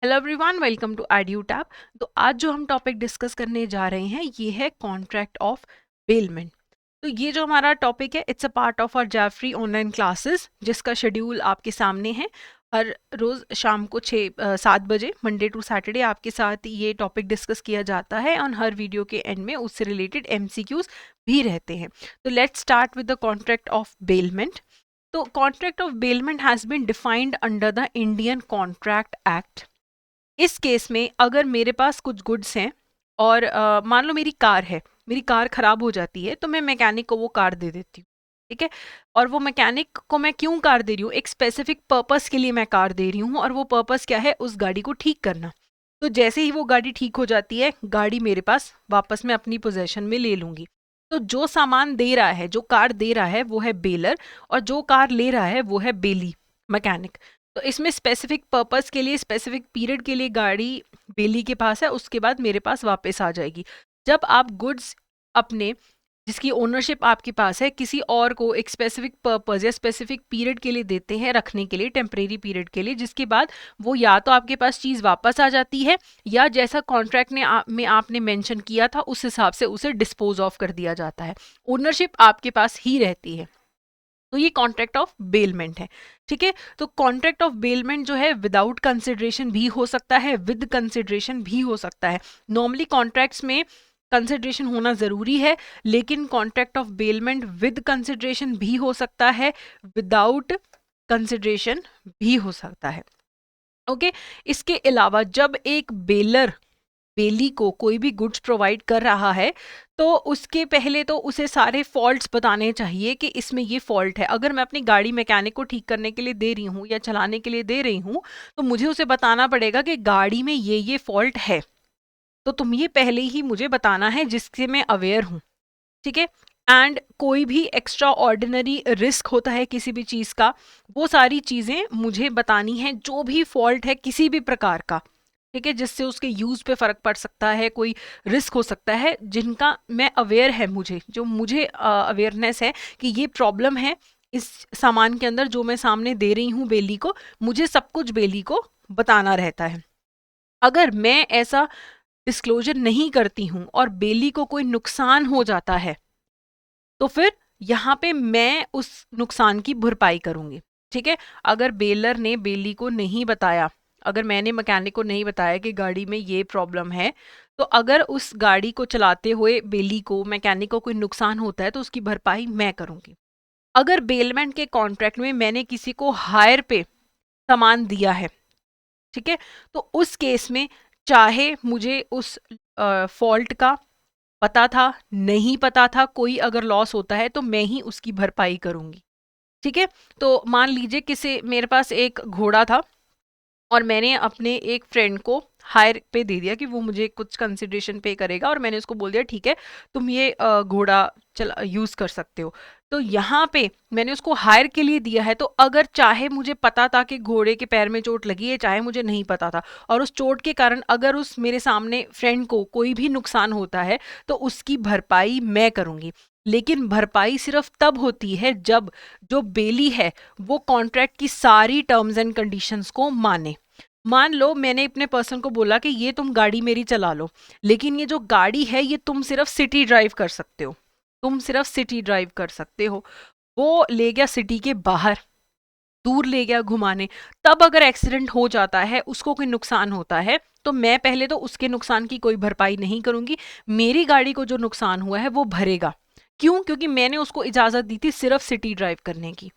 Hello everyone, welcome to Edutab. तो आज जो हम टॉपिक डिस्कस करने जा रहे हैं ये है कॉन्ट्रैक्ट ऑफ बेलमेंट। तो ये जो हमारा टॉपिक है it's a part of our Jeffrey online classes, जिसका शेड्यूल आपके सामने है। हर रोज़ शाम को 7 बजे मंडे टू सैटरडे आपके साथ ये टॉपिक डिस्कस किया जाता है और हर वीडियो के एंड में उससे रिलेटेड एमसीक्यूज भी रहते हैं। तो let's start with the contract of bailment. तो contract of bailment has been defined under the Indian Contract Act. इस केस में अगर मेरे पास कुछ गुड्स हैं और मान लो मेरी कार खराब हो जाती है, तो मैं मैकेनिक को वो कार दे देती हूँ। ठीक है। और वो मैकेनिक को मैं क्यों कार दे रही हूँ, एक स्पेसिफिक पर्पस के लिए मैं कार दे रही हूँ, और वो पर्पस क्या है, उस गाड़ी को ठीक करना। तो जैसे ही वो गाड़ी ठीक हो जाती है, गाड़ी मेरे पास वापस मैं अपनी पोजेशन में ले लूंगी। तो जो सामान दे रहा है, जो कार दे रहा है वो है बेलर, और जो कार ले रहा है वो है बेली, मैकेनिक। तो इसमें स्पेसिफिक पर्पस के लिए, स्पेसिफिक पीरियड के लिए गाड़ी बेली के पास है, उसके बाद मेरे पास वापस आ जाएगी। जब आप गुड्स अपने, जिसकी ओनरशिप आपके पास है, किसी और को एक स्पेसिफिक पर्पस या स्पेसिफिक पीरियड के लिए देते हैं, रखने के लिए, टेम्परेरी पीरियड के लिए, जिसके बाद वो या तो आपके पास चीज़ वापस आ जाती है, या जैसा कॉन्ट्रैक्ट में आपने मेंशन किया था उस हिसाब से उसे डिस्पोज ऑफ कर दिया जाता है। ओनरशिप आपके पास ही रहती है। तो ये कॉन्ट्रैक्ट ऑफ बेलमेंट है। ठीक है। तो कॉन्ट्रैक्ट ऑफ बेलमेंट जो है विदाउट कंसिडरेशन भी हो सकता है, विद कंसिडरेशन भी हो सकता है। नॉर्मली कॉन्ट्रैक्ट्स में कंसिडरेशन होना ज़रूरी है, लेकिन contract of bailment with consideration भी हो सकता है, विदाउट कंसिडरेशन भी हो सकता है। ओके। इसके अलावा जब एक बेलर बेली को कोई भी गुड्स प्रोवाइड कर रहा है, तो उसके पहले तो उसे सारे फॉल्ट्स बताने चाहिए कि इसमें ये फॉल्ट है। अगर मैं अपनी गाड़ी मैकेनिक को ठीक करने के लिए दे रही हूँ या चलाने के लिए दे रही हूँ, तो मुझे उसे बताना पड़ेगा कि गाड़ी में ये फॉल्ट है। तो तुम ये पहले ही मुझे बताना है, जिससे मैं अवेयर हूँ। ठीक है। एंड कोई भी एक्स्ट्रा ऑर्डिनरी रिस्क होता है किसी भी चीज़ का, वो सारी चीज़ें मुझे बतानी है, जो भी फॉल्ट है किसी भी प्रकार का। ठीक है। जिससे उसके यूज़ पे फ़र्क पड़ सकता है, कोई रिस्क हो सकता है, जिनका मैं अवेयर है, मुझे अवेयरनेस है कि ये प्रॉब्लम है इस सामान के अंदर जो मैं सामने दे रही हूँ बेली को, मुझे सब कुछ बेली को बताना रहता है। अगर मैं ऐसा डिस्क्लोजर नहीं करती हूँ और बेली को कोई नुकसान हो जाता है, तो फिर यहाँ पे मैं उस नुकसान की भरपाई करूंगी। ठीक है। अगर बेलर ने बेली को नहीं बताया, अगर मैंने मैकेनिक को नहीं बताया कि गाड़ी में ये प्रॉब्लम है, तो अगर उस गाड़ी को चलाते हुए बेली को, मैकेनिक को कोई नुकसान होता है, तो उसकी भरपाई मैं करूंगी। अगर बेलमेंट के कॉन्ट्रैक्ट में मैंने किसी को हायर पे सामान दिया है, ठीक है, तो उस केस में चाहे मुझे उस फॉल्ट का पता था, नहीं पता था, कोई अगर लॉस होता है तो मैं ही उसकी भरपाई करूंगी। ठीक है। तो मान लीजिए किसी, मेरे पास एक घोड़ा था और मैंने अपने एक फ्रेंड को हायर पे दे दिया कि वो मुझे कुछ कंसिडरेशन पे करेगा, और मैंने उसको बोल दिया ठीक है, तुम ये घोड़ा चला यूज़ कर सकते हो। तो यहाँ पे मैंने उसको हायर के लिए दिया है, तो अगर चाहे मुझे पता था कि घोड़े के पैर में चोट लगी है, चाहे मुझे नहीं पता था, और उस चोट के कारण अगर उस मेरे सामने फ्रेंड को कोई भी नुकसान होता है, तो उसकी भरपाई मैं करूँगी। लेकिन भरपाई सिर्फ तब होती है जब जो बेली है वो कॉन्ट्रैक्ट की सारी टर्म्स एंड कंडीशंस को माने। मान लो मैंने अपने पर्सन को बोला कि ये तुम गाड़ी मेरी चला लो, लेकिन ये जो गाड़ी है ये तुम सिर्फ सिटी ड्राइव कर सकते हो, तुम सिर्फ सिटी ड्राइव कर सकते हो। वो ले गया सिटी के बाहर, दूर ले गया घुमाने। तब अगर एक्सीडेंट हो जाता है, उसको कोई नुकसान होता है, तो मैं पहले तो उसके नुकसान की कोई भरपाई नहीं करूंगी। मेरी गाड़ी को जो नुकसान हुआ है वो भरेगा। क्यों? क्योंकि मैंने उसको इजाजत दी थी सिर्फ सिटी ड्राइव करने की,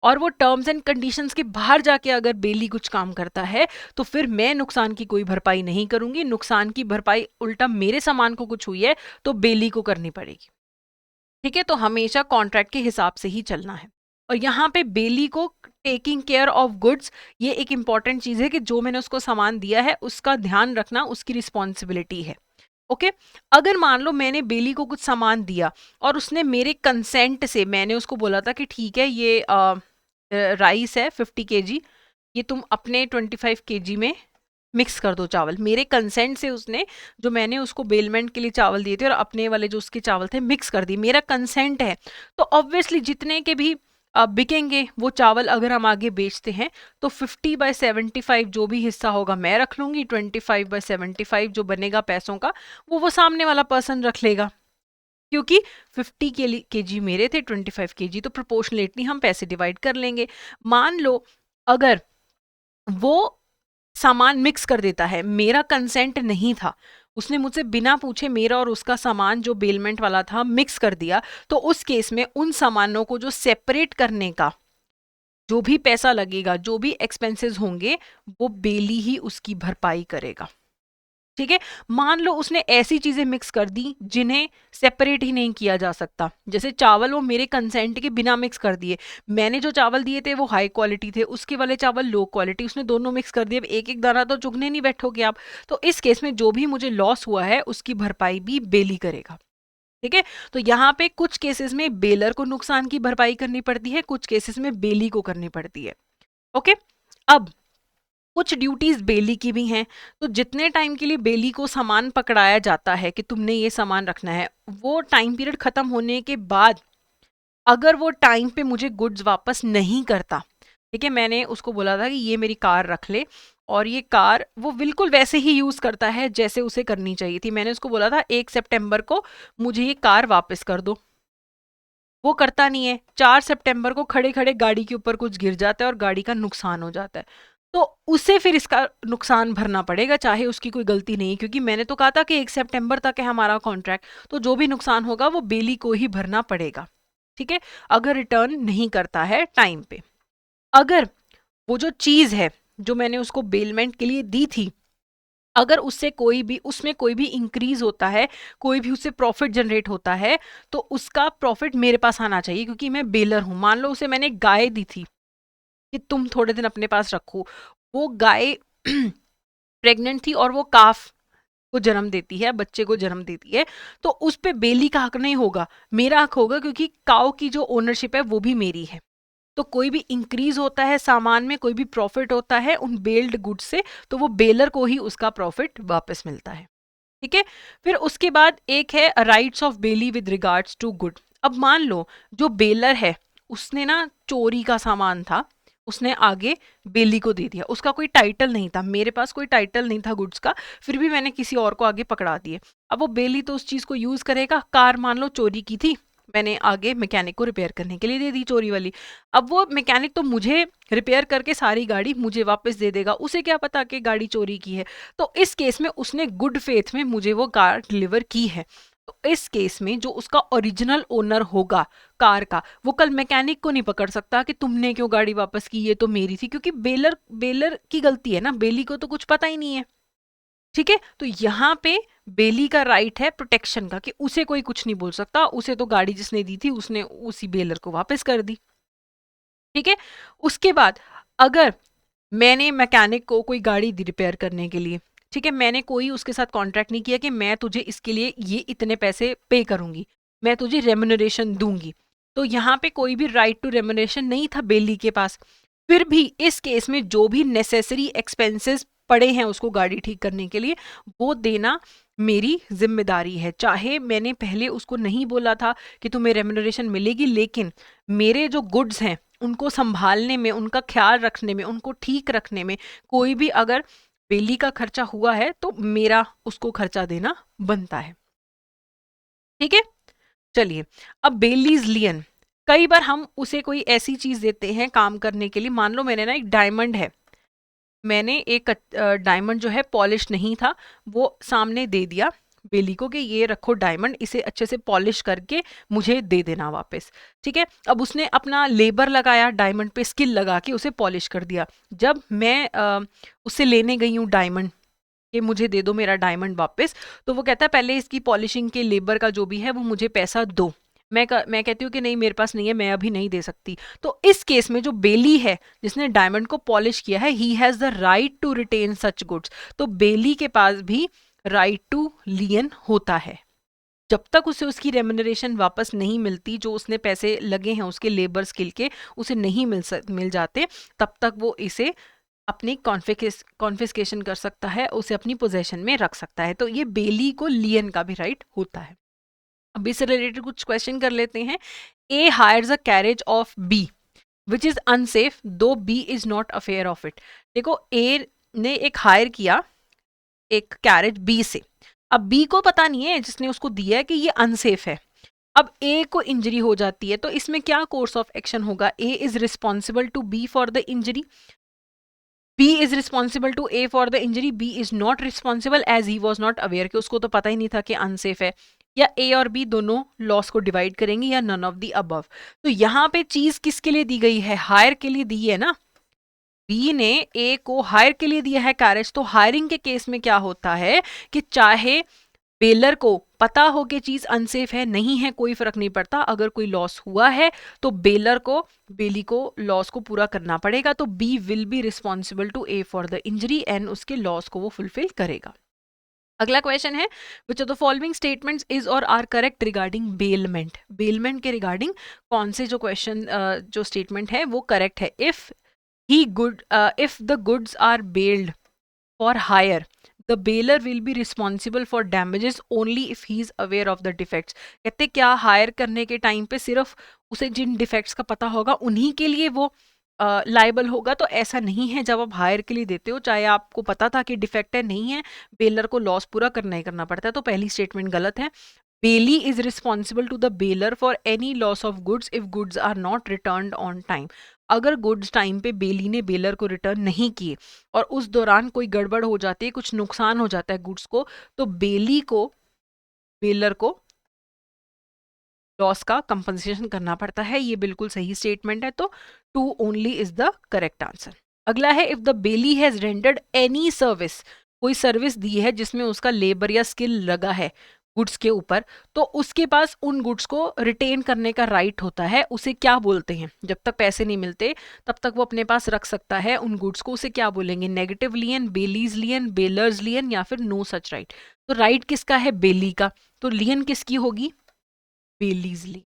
और वो टर्म्स एंड कंडीशंस के बाहर जाके अगर बेली कुछ काम करता है, तो फिर मैं नुकसान की कोई भरपाई नहीं करूंगी। नुकसान की भरपाई उल्टा मेरे सामान को कुछ हुई है तो बेली को करनी पड़ेगी। ठीक है। तो हमेशा कॉन्ट्रैक्ट के हिसाब से ही चलना है। और यहाँ पे बेली को टेकिंग केयर ऑफ गुड्स, ये एक इंपॉर्टेंट चीज़ है कि जो मैंने उसको सामान दिया है उसका ध्यान रखना उसकी रिस्पॉन्सिबिलिटी है। ओके। अगर मान लो मैंने बेली को कुछ सामान दिया और उसने मेरे कंसेंट से, मैंने उसको बोला था कि ठीक है ये राइस है 50 kg, ये तुम अपने 25 kg में मिक्स कर दो चावल। मेरे कंसेंट से उसने, जो मैंने उसको बेलमेंट के लिए चावल दिए थे और अपने वाले जो उसके चावल थे, मिक्स कर दिए, मेरा कंसेंट है। तो ऑब्वियसली जितने के भी बिकेंगे वो चावल अगर हम आगे बेचते हैं, तो 50/75 जो भी हिस्सा होगा मैं रख लूंगी, 25/75 जो बनेगा पैसों का वो सामने वाला पर्सन रख लेगा, क्योंकि 50 केजी मेरे थे, 25 केजी, तो प्रोपोर्शनलेटली हम पैसे डिवाइड कर लेंगे। मान लो अगर वो सामान मिक्स कर देता है, मेरा कंसेंट नहीं था, उसने मुझसे बिना पूछे मेरा और उसका सामान जो बेलमेंट वाला था मिक्स कर दिया, तो उस केस में उन सामानों को जो सेपरेट करने का जो भी पैसा लगेगा, जो भी एक्सपेंसेस होंगे, वो बेली ही उसकी भरपाई करेगा। ठीक है, मान लो उसने ऐसी चीजें मिक्स कर दी जिन्हें सेपरेट ही नहीं किया जा सकता, जैसे चावल वो मेरे कंसेंट के बिना मिक्स कर दिए, मैंने जो चावल दिए थे वो हाई क्वालिटी थे, उसके वाले चावल लो क्वालिटी, उसने दोनों मिक्स कर दिए, अब एक एक दाना तो चुगने नहीं बैठोगे आप। तो इस केस में जो भी मुझे लॉस हुआ है उसकी भरपाई भी बेली करेगा। ठीक है, तो यहाँ पे कुछ केसेस में बेलर को नुकसान की भरपाई करनी पड़ती है, कुछ केसेस में बेली को करनी पड़ती है। ओके, अब कुछ ड्यूटीज बेली की भी हैं, तो जितने टाइम के लिए बेली को सामान पकड़ाया जाता है कि तुमने ये सामान रखना है, वो टाइम पीरियड खत्म होने के बाद अगर वो टाइम पे मुझे गुड्स वापस नहीं करता, ठीक है, मैंने उसको बोला था कि ये मेरी कार रख ले, और ये कार वो बिल्कुल वैसे ही यूज करता है जैसे उसे करनी चाहिए थी, मैंने उसको बोला था 1 सितंबर को मुझे ये कार वापस कर दो, वो करता नहीं है, 4 सितंबर को खड़े खड़े गाड़ी के ऊपर कुछ गिर जाता है और गाड़ी का नुकसान हो जाता है, तो उसे फिर इसका नुकसान भरना पड़ेगा, चाहे उसकी कोई गलती नहीं, क्योंकि मैंने तो कहा था कि 1 सितंबर तक है हमारा कॉन्ट्रैक्ट, तो जो भी नुकसान होगा वो बेली को ही भरना पड़ेगा। ठीक है, अगर रिटर्न नहीं करता है टाइम पे। अगर वो जो चीज है जो मैंने उसको बेलमेंट के लिए दी थी, अगर उससे कोई भी उसमें कोई भी इंक्रीज होता है, कोई भी उससे प्रॉफिट जनरेट होता है, तो उसका प्रॉफिट मेरे पास आना चाहिए, क्योंकि मैं बेलर हूं। मान लो उसे मैंने गाय दी थी कि तुम थोड़े दिन अपने पास रखो, वो गाय प्रेग्नेंट थी और वो काफ को जन्म देती है, बच्चे को जन्म देती है, तो उस पे बेली का हक नहीं होगा, मेरा हक होगा, क्योंकि काऊ की जो ओनरशिप है वो भी मेरी है। तो कोई भी इंक्रीज होता है सामान में, कोई भी प्रॉफिट होता है उन बेल्ड गुड्स से, तो वो बेलर को ही उसका प्रॉफिट वापस मिलता है। ठीक है, फिर उसके बाद एक है rights of bailee with regards to good. अब मान लो जो बेलर है उसने ना चोरी का सामान था, उसने आगे बेली को दे दिया, उसका कोई टाइटल नहीं था, मेरे पास कोई टाइटल नहीं था गुड्स का, फिर भी मैंने किसी और को आगे पकड़ा दिए। अब वो बेली तो उस चीज को यूज करेगा, कार मान लो चोरी की थी, मैंने आगे मैकेनिक को रिपेयर करने के लिए दे दी चोरी वाली, अब वो मैकेनिक तो मुझे रिपेयर करके सारी गाड़ी मुझे वापस दे देगा, उसे क्या पता कि गाड़ी चोरी की है। तो इस केस में उसने गुड फेथ में मुझे वो कार डिलीवर की है, तो इस केस में जो उसका ओरिजिनल ओनर होगा कार का, वो कल मैकेनिक को नहीं पकड़ सकता कि तुमने क्यों गाड़ी वापस की, ये तो मेरी थी, क्योंकि बेलर बेलर की गलती है ना, बेली को तो कुछ पता ही नहीं है। ठीक है, तो यहाँ पे बेली का राइट है प्रोटेक्शन का, कि उसे कोई कुछ नहीं बोल सकता, उसे तो गाड़ी जिसने दी थी उसने उसी बेलर को वापस कर दी। ठीक है, उसके बाद अगर मैंने मैकेनिक को कोई गाड़ी दी रिपेयर करने के लिए, ठीक है, मैंने कोई उसके साथ कॉन्ट्रैक्ट नहीं किया कि मैं तुझे इसके लिए ये इतने पैसे पे करूंगी, मैं तुझे रेम्युनरेशन दूंगी, तो यहाँ पे कोई भी राइट टू रेम्युनरेशन नहीं था बेली के पास। फिर भी इस केस में जो भी नेसेसरी एक्सपेंसेस पड़े हैं उसको गाड़ी ठीक करने के लिए, वो देना मेरी जिम्मेदारी है, चाहे मैंने पहले उसको नहीं बोला था कि तुम्हें रेम्युनरेशन मिलेगी, लेकिन मेरे जो गुड्स हैं उनको संभालने में, उनका ख्याल रखने में, उनको ठीक रखने में कोई भी अगर बेली का खर्चा हुआ है तो मेरा उसको खर्चा देना बनता है। ठीक है, चलिए, अब बेलीज लियन, कई बार हम उसे कोई ऐसी चीज देते हैं काम करने के लिए, मान लो मैंने ना एक डायमंड है, मैंने एक डायमंड जो है पॉलिश नहीं था, वो सामने दे दिया बेली को कि ये रखो डायमंड, इसे अच्छे से पॉलिश करके मुझे दे देना वापस। ठीक है, अब उसने अपना लेबर लगाया, डायमंड पे स्किल लगा के उसे पॉलिश कर दिया। जब मैं उससे लेने गई हूँ डायमंड कि मुझे दे दो मेरा डायमंड वापस, तो वो कहता है पहले इसकी पॉलिशिंग के लेबर का जो भी है वो मुझे पैसा दो। मैं कहती हूँ कि नहीं मेरे पास नहीं है, मैं अभी नहीं दे सकती। तो इस केस में जो बेली है जिसने डायमंड को पॉलिश किया है, he has the right to retain such goods, तो बेली के पास भी राइट टू लियन होता है। जब तक उसे उसकी रेम्युनरेशन वापस नहीं मिलती, जो उसने पैसे लगे हैं उसके लेबर स्किल के उसे नहीं मिल जाते, तब तक वो इसे अपनी कॉन्फिस्केशन कर सकता है, उसे अपनी पोजेशन में रख सकता है। तो ये बेली को लियन का भी राइट होता है। अब इससे रिलेटेड कुछ क्वेश्चन कर लेते हैं। A hires a carriage of B, which is unsafe though B is not aware of it. देखो ए ने एक हायर किया एक कैरेज बी से, अब बी को पता नहीं है जिसने उसको दिया है कि ये अनसेफ है, अब ए को इंजरी हो जाती है, तो इसमें क्या कोर्स ऑफ एक्शन होगा? A is responsible to B for the injury, B is responsible to A for the injury, B is not responsible as he was not aware, कि उसको तो पता ही नहीं था कि अनसेफ है। या A और B दोनों लॉस को डिवाइड करेंगे या नन ऑफ दी अबव। तो यहाँ पे चीज किसके लिए दी गई है? हायर के लिए दी है ना। B ने A को हायर के लिए दिया है कैरेज, तो हायरिंग के केस में क्या होता है कि चाहे बेलर को पता हो कि चीज अनसेफ है नहीं है कोई फर्क नहीं पड़ता, अगर कोई लॉस हुआ है तो बेलर को बेली को लॉस को पूरा करना पड़ेगा, तो B will be responsible to A for the injury and उसके लॉस को वो फुलफिल करेगा। अगला क्वेश्चन है which of the following statements is और are correct regarding bailment. Bailment के रिगार्डिंग कौन से जो क्वेश्चन जो स्टेटमेंट है वो करेक्ट है? If the goods are bailed for hire the bailor will be responsible for damages only if he is aware of the defects। कहते क्या हायर करने के टाइम पे सिर्फ उसे जिन डिफेक्ट्स का पता होगा उन्हीं के लिए वो लाइबल होगा? तो ऐसा नहीं है, जब आप हायर के लिए देते हो चाहे आपको पता था कि डिफेक्ट है नहीं है, बेलर को लॉस पूरा करना ही करना पड़ता है। तो पहली स्टेटमेंट गलत है। Bailee is responsible to the bailor for any loss of goods if goods are not returned on time. अगर गुड्स टाइम पे बेली ने बेलर को रिटर्न नहीं किए और उस दौरान कोई गड़बड़ हो जाती है, कुछ नुकसान हो जाता है गुड्स को, तो बेली को बेलर को लॉस का कंपनसेशन करना पड़ता है। ये बिल्कुल सही स्टेटमेंट है, तो 2 only is the correct answer. अगला है if the belly has rendered any service, कोई सर्विस दी है जिसमें उसका लेबर या स्किल लगा है गुड्स के ऊपर, तो उसके पास उन गुड्स को रिटेन करने का राइट होता है। उसे क्या बोलते हैं? जब तक पैसे नहीं मिलते तब तक वो अपने पास रख सकता है उन गुड्स को, उसे क्या बोलेंगे? नेगेटिव लियन, बेलीज लियन, बेलर्स लियन या फिर नो सच राइट। तो राइट किसका है? बेली का, तो लियन किसकी होगी? बेलीज लियन।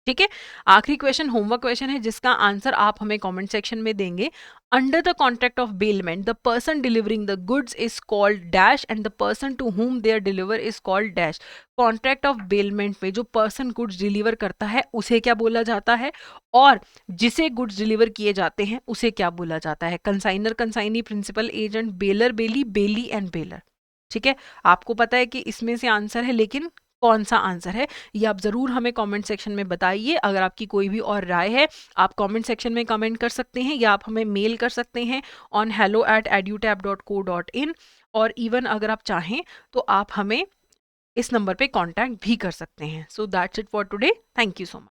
ठीक है, आखिरी क्वेश्चन होमवर्क क्वेश्चन है जिसका आंसर आप हमें कमेंट सेक्शन में देंगे। Under the contract of bailment the person delivering the goods is called dash and the person to whom they're deliver is called dash. Contract of bailment में जो person goods deliver करता है उसे क्या बोला जाता है, और जिसे गुड्स डिलीवर किए जाते हैं उसे क्या बोला जाता है? Consignor, consignee, principal agent, bailor, bailee, bailee and bailor. ठीक है, आपको पता है कि इसमें से आंसर है, लेकिन कौन सा आंसर है ये आप जरूर हमें कमेंट सेक्शन में बताइए। अगर आपकी कोई भी और राय है आप कमेंट सेक्शन में कमेंट कर सकते हैं या आप हमें मेल कर सकते हैं on hello@edutab.co.in, और इवन अगर आप चाहें तो आप हमें इस नंबर पे कांटेक्ट भी कर सकते हैं। So that's it for today, thank you so much.